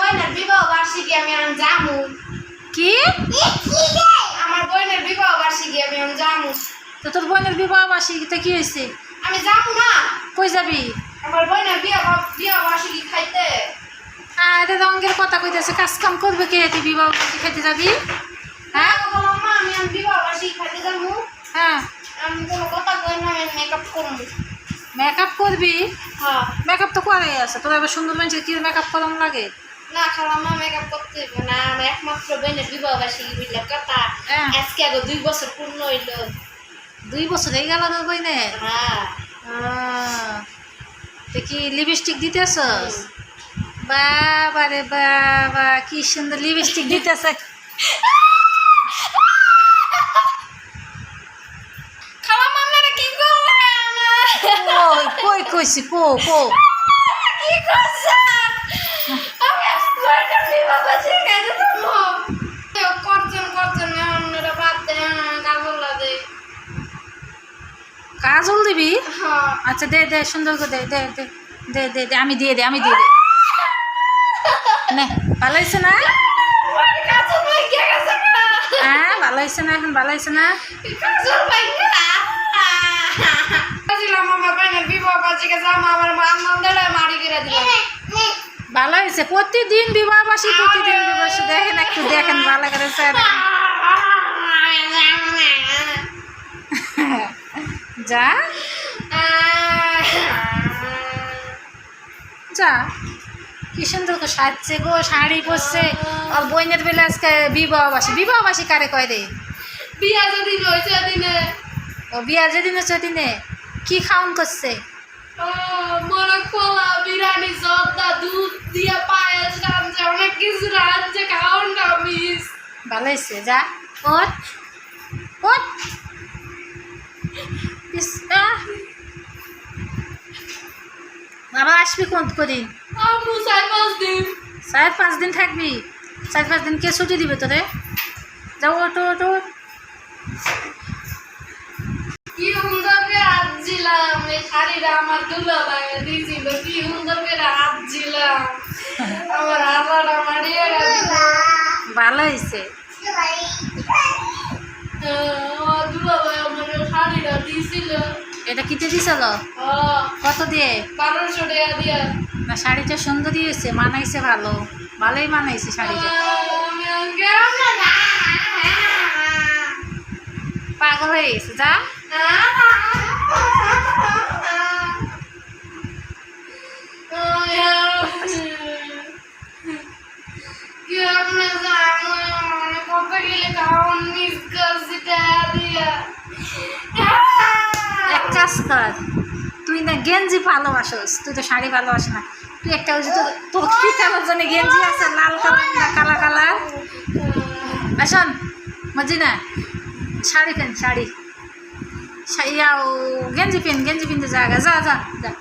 বোনের বিবাহ বার্ষিকী আমি জামু। কি আমার বোনের বিবাহ বার্ষিকী আমি জামু। তো তোর বোনের বিবাহ বার্ষিকীতে কি হয়েছে? আমি যাবো না। কই যাবি? আমার বোনের বিবাহ বার্ষিকী খাইতে। আরে রঙের কথা কইতেছে, কাজ কাম করবে কে? তুই বিবাহ বার্ষিকী খাইতে যাবি? হ্যাঁ মা আমি বিবাহ বার্ষিকী খাইতে যাবো। হ্যাঁ আমি কোনো কথা কই না, আমি মেকআপ করবো। মেকআপ করবি? হ্যাঁ মেকআপ তো করাই আছে, তোর এবার সুন্দর মানুষের কি মেকআপ করানো লাগে? না খালাম্মা মেকআপ করতে হইব না, আমার একমাত্র বোনের বিবাহ বার্ষিকী বুঝলে কথা। হ্যাঁ। আজকে আগে 2 বছর পূর্ণ হইল। 2 বছর হয়ে গেল তোর বোনের? হ্যাঁ তুই কি লিপস্টিক দিতেছস? বাবা রে বাবা, কি সুন্দর লিপস্টিক দিতেছে। খালাম্মা আপনারা কি করলেন? কই কই কইছি কো কো কি করছেন? আমি বোনের বিবাহ বার্ষিকী খাইতে যাবো। করছেন আপনারা বাদ দেন, কাজল লাগে। কাজল দিবি? হ্যাঁ আচ্ছা দে দে, সুন্দর করে দে দে দে দে দে দে, আমি দিয়ে দে, আমি দিয়ে দে। নে, ভালো হয়েছে না? কাজল ভাই কে গেছে না? হ্যাঁ ভালো হয়েছে না? এখন ভালো হয়েছে না? কাজল ভাই না দিলাম আমার বোনের বিবাহ বার্ষিকী জামা আমার আনন্দে মারি করে দিলাম। ভালো হয়েছে। প্রতিদিন বিবাহ বাসী, প্রতিদিন বিবাহ বাসী। দেখেন একটু দেখেন, ভালো করে স্যার। যা যা, কি সুন্দর করে সাজছে গো, শাড়ি পরছে। আর বোনের বেলা আজকে বিবাহবাসী। বিবাহবাসী কারে কয় রে? বিয়া যদি হয়েছে দিনে ও বিয়া যেদিন হচ্ছে দিনে কি খাওন করছে? মনে কলা বিরিয়ানি জর্দা দুধ দিয়ে পায়েস রাঁধছে, অনেক কিছু রাঁধছে, খাওয়ান না মিস। ভালো হয়েছে। যা ওঠ ওঠ। আবার আসবি কোন কদিন? আমু 4-5 দিন। 4-5 দিন থাকবি? 4-5 দিন কে ছুটি দিবে তোরে? যাও ওটো ওটো। কি সুন্দর করে হাঁটছিলাম, এই শাড়িটা আমার দুলা ভাইয়া দিয়েছিল, কি সুন্দর করে হাঁটছিলাম, আমার হাজাটা মারিয়ে গেছিল। ভালো হয়েছে। আমার দুলা ভাই আমার শাড়িটা দিয়েছিল। এটা কিতে দিছিল? কত দিয়ে? 1200 টাকা দিয়া। না শাড়িটা সুন্দর দিয়েছে, মানাইছে, ভালো, ভালোই মানাইছে শাড়িটা। পাগল হয়ে গেছে। যা এক কাজ কর, তুই না গেঞ্জি ভালোবাসোস, তুই তো শাড়ি ভালোবাসি না। তুই একটা ওই যে তোর কি কালার জানি গেঞ্জি আছে, লাল কালার না কালা কালার? আসন মজিনা, শাড়ি পেন, শাড়ি, গেঞ্জি পেন, গেঞ্জি পিনতে জায়গা। যা যা যা।